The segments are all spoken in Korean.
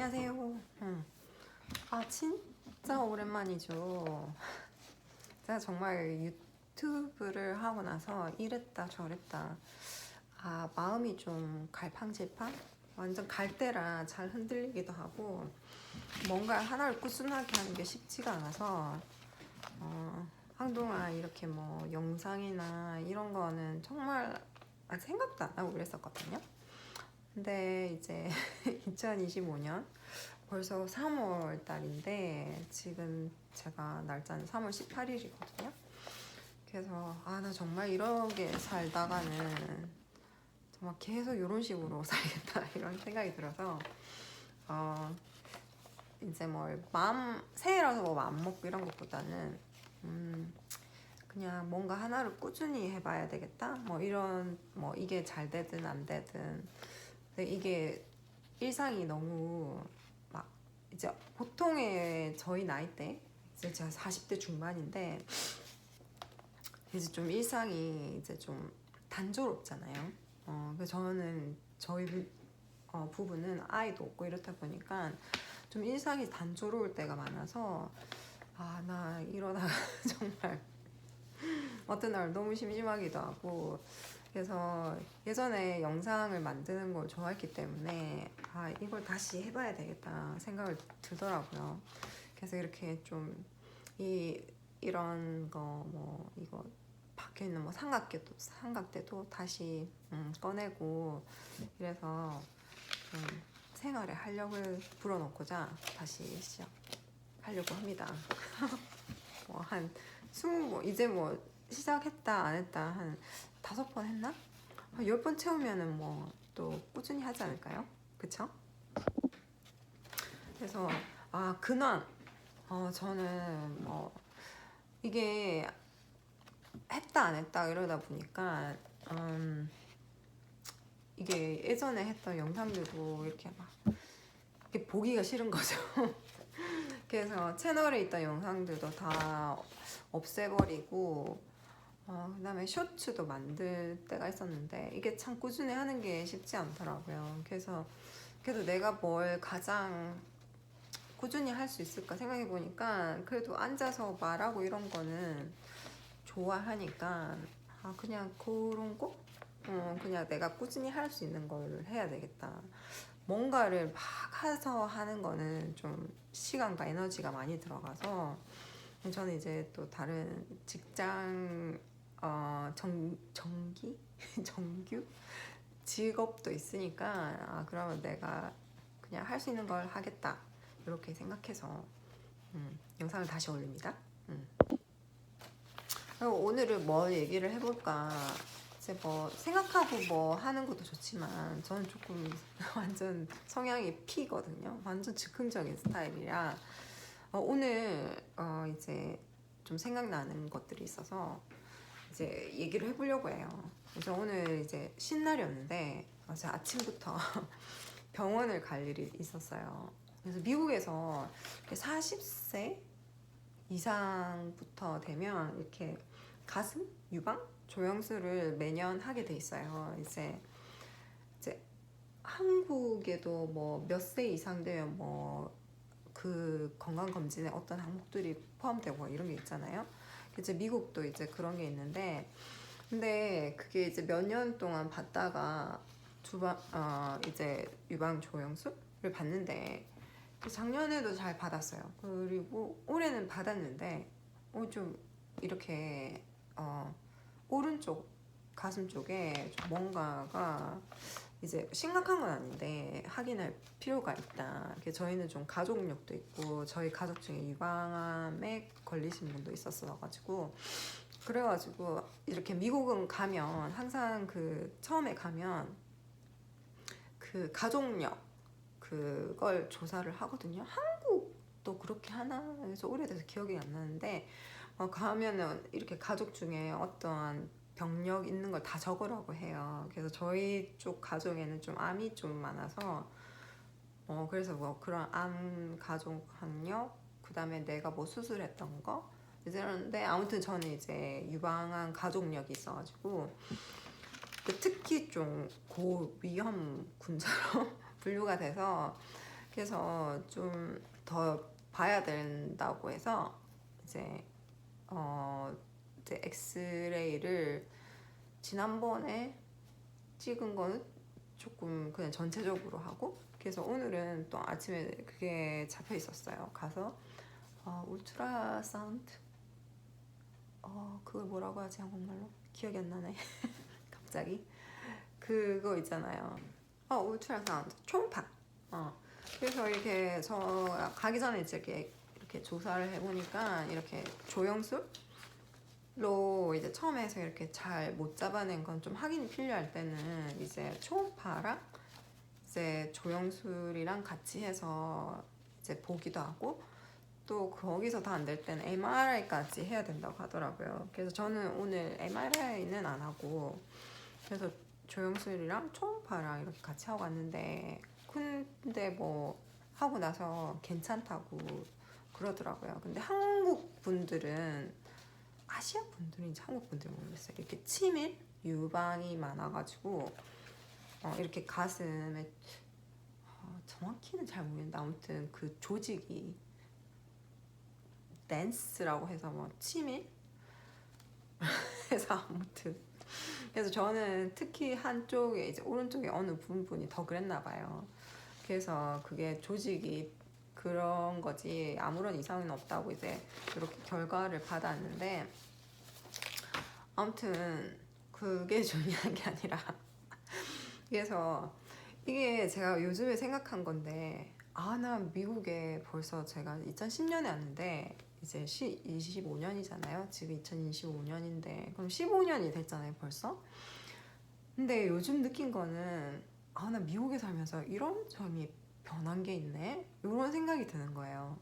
안녕하세요. 진짜 오랜만이죠. 제가 정말 유튜브를 하고 나서 이랬다 저랬다. 마음이 좀 갈팡질팡? 완전 갈대라 잘 흔들리기도 하고, 뭔가 하나를 꾸준하게 하는 게 쉽지가 않아서, 한동안 이렇게 뭐 영상이나 이런 거는 정말 생각도 안 하고 그랬었거든요. 근데 이제 2025년 벌써 3월 달인데 지금 제가 날짜는 3월 18일이거든요. 그래서 나 정말 이렇게 살다가는 정말 계속 이런 식으로 살겠다 이런 생각이 들어서 이제 뭐 새해라서 뭐 마음 먹고 이런 것보다는 그냥 뭔가 하나를 꾸준히 해봐야 되겠다 뭐 이런 뭐 이게 잘 되든 안 되든. 근데 이게 일상이 너무 막 이제 보통의 저희 나이 대 이제 제가 40대 중반인데 이제 좀 일상이 이제 좀 단조롭잖아요. 그래서 저는 저희 부부는 아이도 없고 이렇다 보니까 좀 일상이 단조로울 때가 많아서 나 이러다가 정말 어떤 날 너무 심심하기도 하고. 그래서 예전에 영상을 만드는 걸 좋아했기 때문에 이걸 다시 해봐야 되겠다 생각을 들더라고요. 그래서 이렇게 좀 이런 거 뭐 이거 박혀 있는 뭐 삼각대도 다시 꺼내고 이래서 좀 생활에 활력을 불어넣고자 다시 시작하려고 합니다. 뭐 한 20, 이제 뭐 시작했다 안 했다 한 5번 했나? 10번 채우면은 뭐 또 꾸준히 하지 않을까요? 그쵸? 그래서 근황 저는 뭐 이게 했다 안 했다 이러다 보니까 이게 예전에 했던 영상들도 이렇게 막 이렇게 보기가 싫은 거죠. 그래서 채널에 있던 영상들도 다 없애버리고 그 다음에 쇼츠도 만들 때가 있었는데 이게 참 꾸준히 하는 게 쉽지 않더라고요. 그래서 그래도 내가 뭘 가장 꾸준히 할 수 있을까 생각해 보니까 그래도 앉아서 말하고 이런 거는 좋아하니까 그냥 그런 거 그냥 내가 꾸준히 할 수 있는 걸 해야 되겠다. 뭔가를 막 해서 하는 거는 좀 시간과 에너지가 많이 들어가서 저는 이제 또 다른 직장 정기 정규 직업도 있으니까 그러면 내가 그냥 할 수 있는 걸 하겠다 이렇게 생각해서 영상을 다시 올립니다. 그리고 오늘은 뭘 얘기를 해볼까. 이제 뭐 생각하고 뭐 하는 것도 좋지만 저는 조금 완전 성향이 P거든요. 완전 즉흥적인 스타일이라 오늘 이제 좀 생각나는 것들이 있어서 이제 얘기를 해보려고 해요. 그래서 오늘 이제 신날이었는데 제가 아침부터 병원을 갈 일이 있었어요. 그래서 미국에서 40세 이상부터 되면 이렇게 가슴 유방 조영술을 매년 하게 돼 있어요. 이제 한국에도 뭐 몇 세 이상 되면 뭐 그 건강검진에 어떤 항목들이 포함되고 이런 게 있잖아요. 이제 미국도 이제 그런 게 있는데, 근데 그게 이제 몇 년 동안 받다가 이제 유방 조영술을 받는데 작년에도 잘 받았어요. 그리고 올해는 받았는데 좀 이렇게 오른쪽 가슴 쪽에 좀 뭔가가 이제 심각한 건 아닌데 확인할 필요가 있다. 저희는 좀 가족력도 있고 저희 가족 중에 유방암에 걸리신 분도 있었어가지고 그래가지고 이렇게 미국은 가면 항상 처음에 가면 그 가족력 그걸 조사를 하거든요. 한국도 그렇게 하나? 그래서 오래돼서 기억이 안 나는데 가면은 이렇게 가족 중에 어떠한 병력 있는 걸 다 적으라고 해요. 그래서 저희 쪽 가족에는 좀 암이 좀 많아서 그래서 뭐 그런 암 가족 학력 그 다음에 내가 뭐 수술했던 거 이러는데 아무튼 저는 이제 유방암 가족력이 있어가지고 특히 좀 고위험 군자로 분류가 돼서 그래서 좀 더 봐야 된다고 해서 이제 이제 엑스레이를 지난번에 찍은 거는 조금 그냥 전체적으로 하고, 그래서 오늘은 또 아침에 그게 잡혀 있었어요. 가서 울트라 사운드, 그걸 뭐라고 하지 한국말로? 기억이 안 나네. 갑자기 그거 있잖아요. 울트라 사운드 초음파. 그래서 이렇게 저 가기 전에 이렇게 조사를 해보니까 이렇게 조영술로 이제 처음에서 이렇게 잘 못 잡아낸 건 좀 확인이 필요할 때는 이제 초음파랑 이제 조영술이랑 같이 해서 이제 보기도 하고, 또 거기서 다 안 될 때는 MRI까지 해야 된다고 하더라고요. 그래서 저는 오늘 MRI는 안 하고 그래서 조영술이랑 초음파랑 이렇게 같이 하고 왔는데, 근데 뭐 하고 나서 괜찮다고 그러더라고요. 근데 한국 분들은, 아시아 분들인지 한국 분들 모르겠어요, 이렇게 치밀 유방이 많아가지고 이렇게 가슴에 정확히는 잘 모르겠는데 아무튼 그 조직이 댄스라고 해서 뭐 치밀 해서 아무튼 그래서 저는 특히 한쪽에 이제 오른쪽에 어느 부분이 더 그랬나 봐요. 그래서 그게 조직이 그런 거지 아무런 이상은 없다고 이제 이렇게 결과를 받았는데, 아무튼 그게 중요한 게 아니라 그래서 이게 제가 요즘에 생각한 건데, 나 미국에 벌써 제가 2010년에 왔는데 이제 25년이잖아요. 지금 2025년인데 그럼 15년이 됐잖아요 벌써. 근데 요즘 느낀 거는 나 미국에 살면서 이런 점이 변한 게 있네, 이런 생각이 드는 거예요.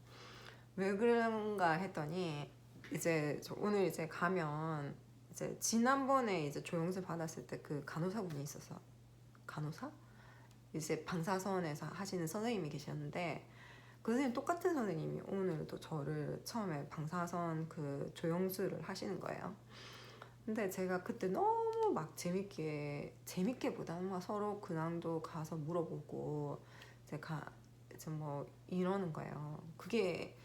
왜 그런가 했더니 이제 오늘 이제 가면 이제 지난번에 이제 조영술 받았을 때 그 간호사분이 있어서, 간호사? 이제 방사선에서 하시는 선생님이 계셨는데 그 선생님 똑같은 선생님이 오늘도 저를 처음에 방사선 그 조영술을 하시는 거예요. 근데 제가 그때 너무 막 재밌게보다는 막 서로 근황도 가서 물어보고 이제 뭐 이러는 거예요. 그게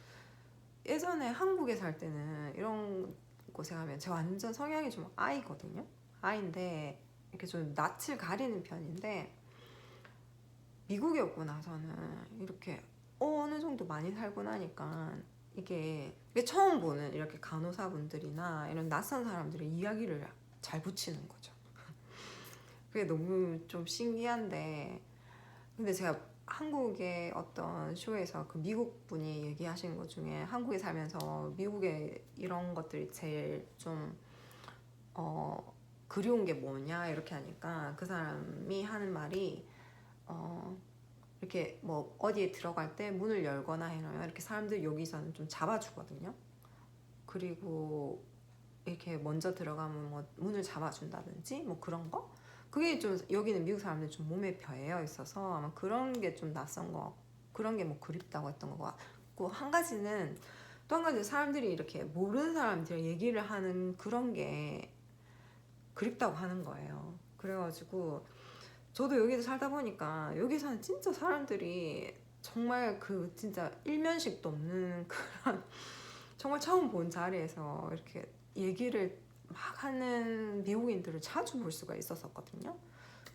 예전에 한국에 살 때는 이런 곳에 가면 제가 완전 성향이 좀 아이거든요. 아이인데 이렇게 좀 낯을 가리는 편인데, 미국에 오고 나서는 이렇게 어느 정도 많이 살고 나니까 이게 처음 보는 이렇게 간호사분들이나 이런 낯선 사람들의 이야기를 잘 붙이는 거죠. 그게 너무 좀 신기한데, 근데 제가 한국의 어떤 쇼에서 그 미국 분이 얘기하신 것 중에 한국에 살면서 미국에 이런 것들이 제일 좀 그리운 게 뭐냐 이렇게 하니까 그 사람이 하는 말이 이렇게 뭐 어디에 들어갈 때 문을 열거나 해놓으면 이렇게 사람들 여기서는 좀 잡아주거든요. 그리고 이렇게 먼저 들어가면 뭐 문을 잡아준다든지 뭐 그런 거, 그게 좀 여기는 미국 사람들 좀 몸에 배어 있어서 아마 그런 게 좀 낯선 거, 그런 게 뭐 그립다고 했던 거 같고, 한 가지는 또 한 가지 사람들이 이렇게 모르는 사람들 얘기를 하는 그런 게 그립다고 하는 거예요. 그래가지고 저도 여기서 살다 보니까 여기 사는 진짜 사람들이 정말 그 진짜 일면식도 없는 그런 정말 처음 본 자리에서 이렇게 얘기를 막 하는 미국인들을 자주 볼 수가 있었거든요.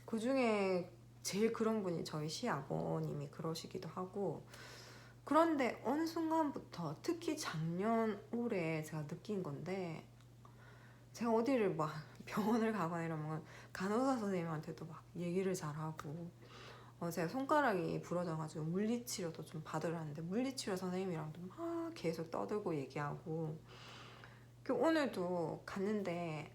그 중에 제일 그런 분이 저희 시아버님이 그러시기도 하고, 그런데 어느 순간부터 특히 작년 올해 제가 느낀 건데, 제가 어디를 막 병원을 가거나 이러면 간호사 선생님한테도 막 얘기를 잘하고, 제가 손가락이 부러져가지고 물리치료도 좀 받으라는데 물리치료 선생님이랑도 막 계속 떠들고 얘기하고, 오늘도 갔는데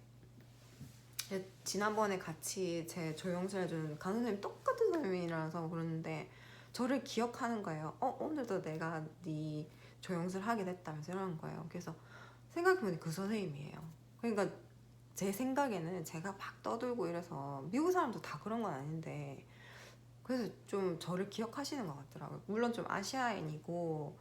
지난번에 같이 제 조영술 해준 간호사님 똑같은 선생님이라서 그러는데 저를 기억하는 거예요. 오늘도 내가 네 조영술 하게 됐다면서 이러는 거예요. 그래서 생각해보니 그 선생님이에요. 그러니까 제 생각에는 제가 막 떠들고 이래서 미국 사람도 다 그런 건 아닌데, 그래서 좀 저를 기억하시는 것 같더라고요. 물론 좀 아시아인이고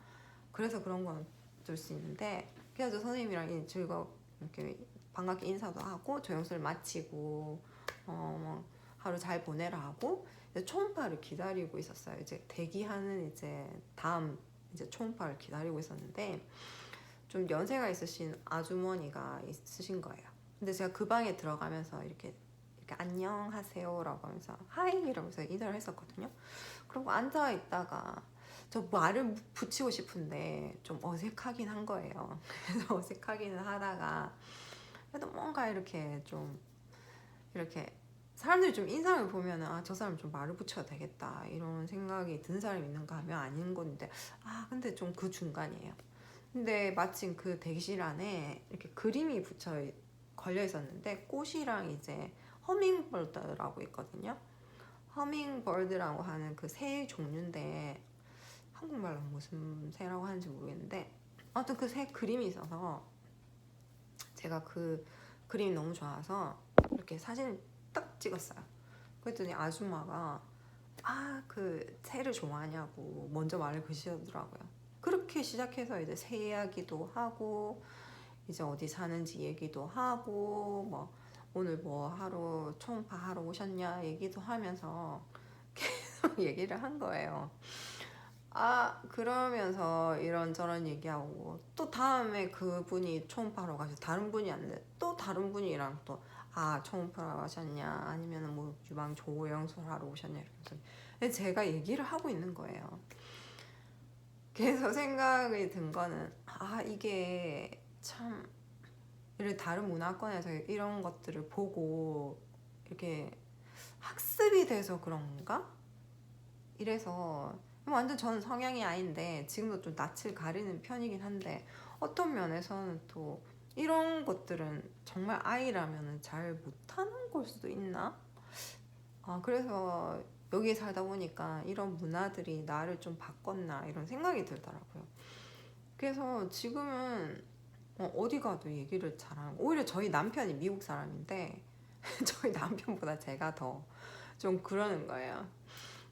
그래서 그런 건 들 수 있는데, 그래서 선생님이랑 이렇게 반갑게 인사도 하고 조영술 마치고 뭐 하루 잘 보내라 하고 이제 초음파를 기다리고 있었어요. 이제 대기하는 이제 다음 이제 초음파를 기다리고 있었는데 좀 연세가 있으신 아주머니가 있으신 거예요. 근데 제가 그 방에 들어가면서 이렇게 안녕하세요라고 하면서 하이 이러면서 인사를 했었거든요. 그리고 앉아 있다가 저 말을 붙이고 싶은데 좀 어색하긴 한 거예요. 그래서 어색하기는 하다가 그래도 뭔가 이렇게 좀 이렇게 사람들이 좀 인상을 보면은 아, 저 사람 좀 말을 붙여야 되겠다 이런 생각이 든 사람이 있는가 하면 아닌 건데 근데 좀 그 중간이에요. 근데 마침 그 대기실 안에 이렇게 그림이 걸려 있었는데 꽃이랑 이제 허밍버드라고 있거든요. 허밍버드라고 하는 그 새 종류인데 한국말로 무슨 새라고 하는지 모르겠는데 아무튼 그 새 그림이 있어서 제가 그 그림이 너무 좋아서 이렇게 사진을 딱 찍었어요. 그랬더니 아줌마가 그 새를 좋아하냐고 먼저 말을 거시더라고요. 그렇게 시작해서 이제 새 이야기도 하고 이제 어디 사는지 얘기도 하고 뭐 오늘 뭐 하루 초음파 하러 오셨냐 얘기도 하면서 계속 얘기를 한 거예요. 그러면서 이런저런 얘기하고 또 다음에 그분이 초음파로 가서 다른 분이 왔는데 또 다른 분이랑 또 초음파로 가셨냐 아니면 뭐 유방 조영술 하러 오셨냐 이러면서 제가 얘기를 하고 있는 거예요. 그래서 생각이 든 거는 이게 참 이런 다른 문화권에서 이런 것들을 보고 이렇게 학습이 돼서 그런가? 이래서 완전 저는 성향이 아닌데 지금도 좀 낯을 가리는 편이긴 한데 어떤 면에서는 또 이런 것들은 정말 아이라면 잘 못하는 걸 수도 있나? 그래서 여기에 살다 보니까 이런 문화들이 나를 좀 바꿨나 이런 생각이 들더라고요. 그래서 지금은 어디 가도 얘기를 잘하고 오히려 저희 남편이 미국 사람인데 저희 남편보다 제가 더 좀 그러는 거예요.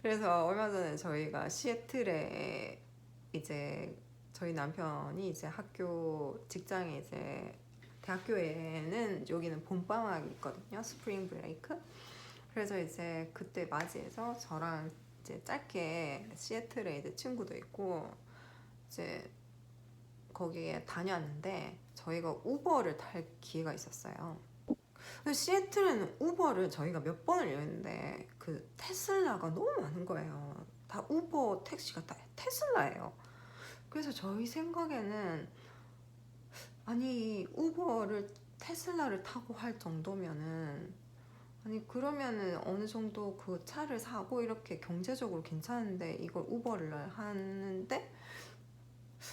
그래서 얼마 전에 저희가 시애틀에 이제 저희 남편이 이제 직장에 이제 대학교에는 여기는 봄방학이 있거든요. 스프링 브레이크. 그래서 이제 그때 맞이해서 저랑 이제 짧게 시애틀에 이제 친구도 있고 이제 거기에 다녀왔는데 저희가 우버를 탈 기회가 있었어요. 시애틀에는 우버를 저희가 몇 번을 여행했는데 그 테슬라가 너무 많은 거예요. 다 우버 택시가 다 테슬라예요. 그래서 저희 생각에는 아니 우버를 테슬라를 타고 할 정도면은 아니 그러면은 어느 정도 그 차를 사고 이렇게 경제적으로 괜찮은데 이걸 우버를 하는데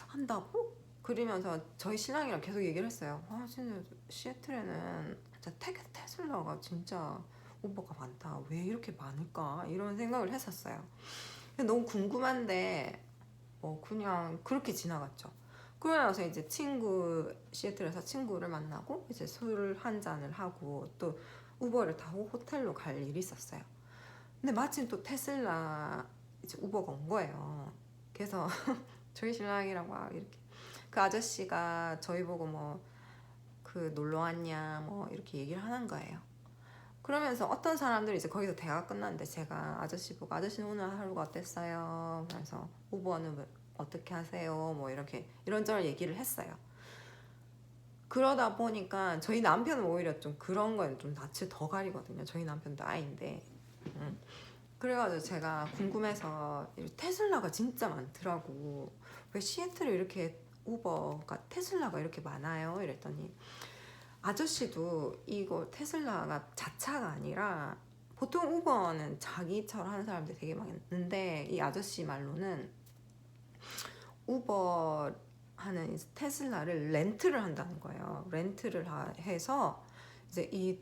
한다고? 그러면서 저희 신랑이랑 계속 얘기를 했어요. 진짜 시애틀에는 진짜 테슬라가 진짜 우버가 많다. 왜 이렇게 많을까? 이런 생각을 했었어요. 너무 궁금한데 그냥 그렇게 지나갔죠. 그러고 나서 이제 시애틀에서 친구를 만나고 이제 술 한 잔을 하고 또 우버를 타고 호텔로 갈 일이 있었어요. 근데 마침 또 테슬라 이제 우버가 온 거예요. 그래서 저희 신랑이랑 막 이렇게 그 아저씨가 저희 보고 뭐 그 놀러 왔냐 뭐 이렇게 얘기를 하는 거예요. 그러면서 어떤 사람들이 이제 거기서 대화가 끝났는데 제가 아저씨 보고 아저씨는 오늘 하루가 어땠어요? 그래서 우버는 어떻게 하세요? 뭐 이렇게 이런저런 얘기를 했어요. 그러다 보니까 저희 남편은 오히려 좀 그런 거에 좀 낯을 더 가리거든요. 저희 남편도 아이인데. 그래가지고 제가 궁금해서 테슬라가 진짜 많더라고. 왜 시애틀에 이렇게 테슬라가 이렇게 많아요? 이랬더니 아저씨도 이거 테슬라가 자차가 아니라 보통 우버는 자기 차로 하는 사람들이 되게 많은데 이 아저씨 말로는 우버 하는 테슬라를 렌트를 한다는 거예요. 렌트를 해서 이제 이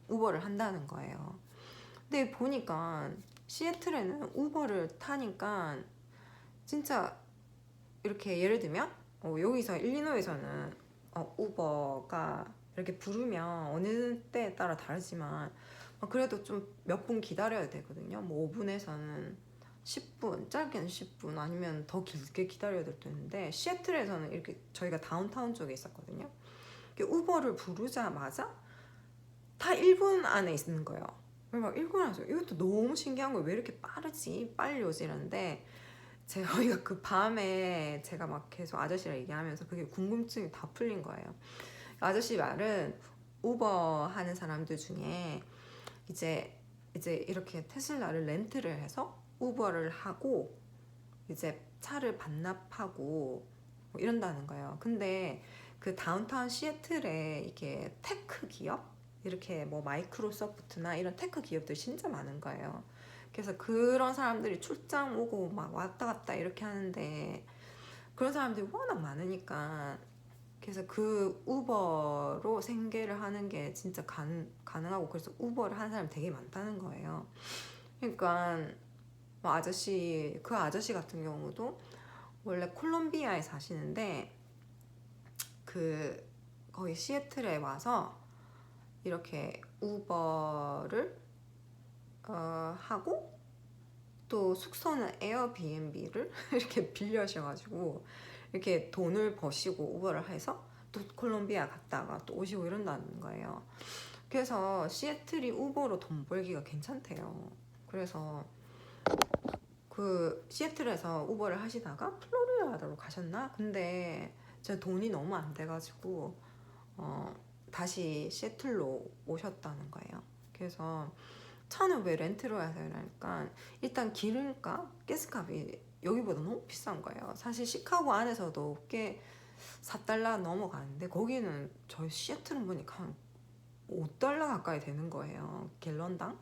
우버를 한다는 거예요. 근데 보니까 시애틀에는 우버를 타니까 진짜 이렇게 예를 들면 여기서 일리노이에서는 우버가 이렇게 부르면 어느 때에 따라 다르지만 그래도 좀 몇 분 기다려야 되거든요. 뭐 5분에서는 10분, 짧게는 10분 아니면 더 길게 기다려야 될 때도 있는데 시애틀에서는 이렇게 저희가 다운타운 쪽에 있었거든요. 우버를 부르자마자 다 1분 안에 있는 거예요. 막 읽고 나서 이것도 너무 신기한 거예요. 왜 이렇게 빠르지? 빨리 오지? 이러는데 저희가 그 밤에 제가 막 계속 아저씨랑 얘기하면서 그게 궁금증이 다 풀린 거예요. 아저씨 말은 우버 하는 사람들 중에 이제 이렇게 테슬라를 렌트를 해서 우버를 하고 이제 차를 반납하고 뭐 이런다는 거예요. 근데 그 다운타운 시애틀에 이게 테크 기업 이렇게 뭐 마이크로소프트나 이런 테크 기업들 진짜 많은 거예요. 그래서 그런 사람들이 출장 오고 막 왔다 갔다 이렇게 하는데 그런 사람들이 워낙 많으니까 그래서 그 우버로 생계를 하는 게 진짜 가능하고 그래서 우버를 하는 사람이 되게 많다는 거예요. 그러니까 뭐 그 아저씨 같은 경우도 원래 콜롬비아에 사시는데 그 거기 시애틀에 와서 이렇게 우버를 하고 또 숙소는 에어비앤비를 이렇게 빌려셔가지고 이렇게 돈을 버시고 우버를 해서 또 콜롬비아 갔다가 또 오시고 이런다는 거예요. 그래서 시애틀이 우버로 돈 벌기가 괜찮대요. 그래서 그 시애틀에서 우버를 하시다가 플로리다로 가셨나? 근데 제 돈이 너무 안 돼가지고 다시 시애틀로 오셨다는 거예요. 그래서 차는 왜 렌트로 해서 이러니까 일단 기름값, 가스값이 여기보다 너무 비싼 거예요. 사실 시카고 안에서도 꽤 4달러 넘어가는데 거기는 저희 시애틀은 보니까 한 5달러 가까이 되는 거예요. 갤런당.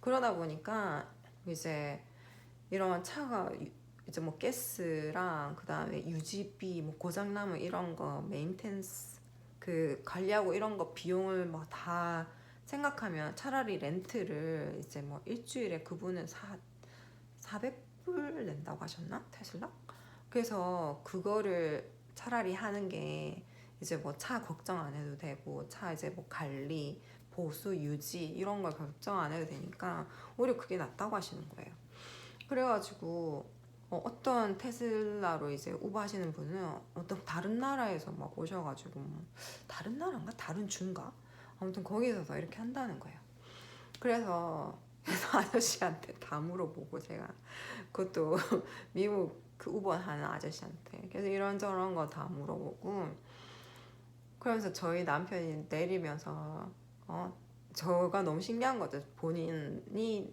그러다 보니까 이제 이런 차가 이제 뭐 가스랑 그다음에 유지비 뭐 고장나면 이런 거 메인텐스 그 관리하고 이런 거 비용을 뭐 다 생각하면 차라리 렌트를 이제 뭐 일주일에 그분은 400불 낸다고 하셨나? 테슬라? 그래서 그거를 차라리 하는 게 이제 뭐 차 걱정 안 해도 되고 차 이제 뭐 관리, 보수, 유지 이런 걸 걱정 안 해도 되니까 오히려 그게 낫다고 하시는 거예요. 그래가지고 어떤 테슬라로 이제 우버 하시는 분은 어떤 다른 나라에서 막 오셔가지고 다른 나라인가? 다른 주인가? 아무튼 거기서 이렇게 한다는 거예요. 그래서 아저씨한테 다 물어보고 제가 그것도 미국 그 우버 하는 아저씨한테 그래서 이런저런 거 다 물어보고 그러면서 저희 남편이 내리면서 저가 너무 신기한 거죠. 본인이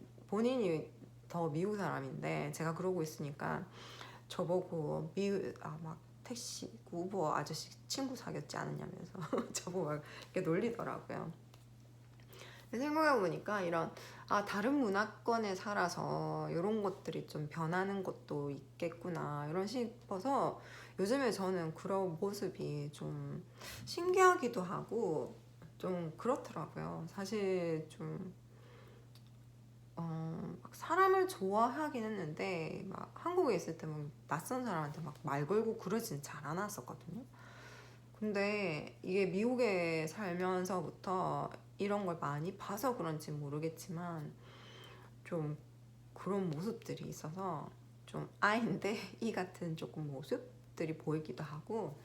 더 미국 사람인데 제가 그러고 있으니까 저보고 막 택시 우버 아저씨 친구 사귀었지 않느냐면서 저보고 막 이렇게 놀리더라고요. 생각해보니까 이런 다른 문화권에 살아서 이런 것들이 좀 변하는 것도 있겠구나 이런 싶어서 요즘에 저는 그런 모습이 좀 신기하기도 하고 좀 그렇더라고요. 사실 좀 막 사람을 좋아하긴 했는데 막 한국에 있을 때 막 낯선 사람한테 막 말 걸고 그러진 잘 않았었거든요. 근데 이게 미국에 살면서부터 이런 걸 많이 봐서 그런지 모르겠지만 좀 그런 모습들이 있어서 좀 아인데 이 같은 조금 모습들이 보이기도 하고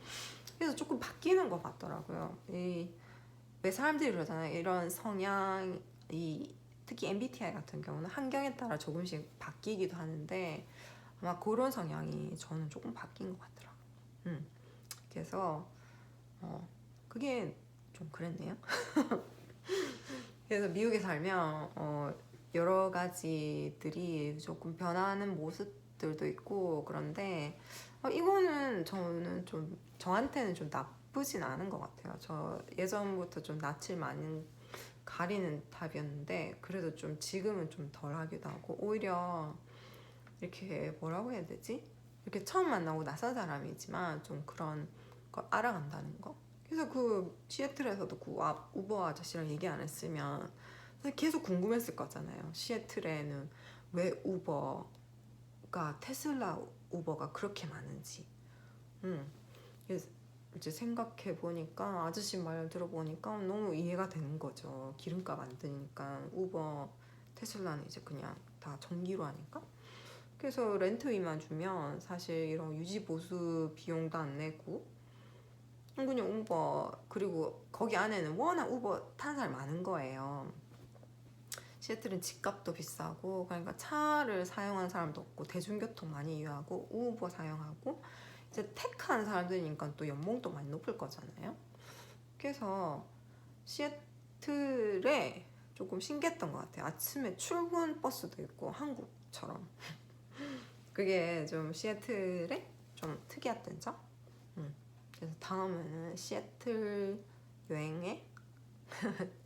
그래서 조금 바뀌는 것 같더라고요. 왜 사람들이 그러잖아요. 이런 성향이 특히 MBTI 같은 경우는 환경에 따라 조금씩 바뀌기도 하는데 아마 그런 성향이 저는 조금 바뀐 것 같더라고요. 그래서 그게 좀 그랬네요. 그래서 미국에 살면 여러 가지들이 조금 변하는 모습들도 있고 그런데 이거는 저는 좀 저한테는 좀 나쁘진 않은 것 같아요. 저 예전부터 좀 낯을 많이 가리는 타입이었는데 그래도 좀 지금은 좀 덜하기도 하고 오히려 이렇게 뭐라고 해야 되지? 이렇게 처음 만나고 낯선 사람이지만 좀 그런 걸 알아간다는 거. 그래서 그 시애틀에서도 그 우버 아저씨랑 얘기 안 했으면 계속 궁금했을 거잖아요. 시애틀에는 왜 테슬라 우버가 그렇게 많은지. 그래서 이제 생각해 보니까 아저씨 말 들어보니까 너무 이해가 되는 거죠. 기름값 안 드니까 우버 테슬라는 이제 그냥 다 전기로 하니까. 그래서 렌트비만 주면 사실 이런 유지 보수 비용도 안 내고 그냥 우버 그리고 거기 안에는 워낙 우버 타는 사람이 많은 거예요. 시애틀은 집값도 비싸고, 그러니까 차를 사용하는 사람도 없고 대중교통 많이 이용하고 우버 사용하고, 이제 테크하는 사람들이니까 또 연봉도 많이 높을 거잖아요. 그래서 시애틀에 조금 신기했던 것 같아요. 아침에 출근 버스도 있고 한국처럼. 그게 좀 시애틀에 좀 특이했던 점. 그래서 다음에는 시애틀 여행의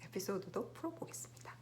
에피소드도 풀어보겠습니다.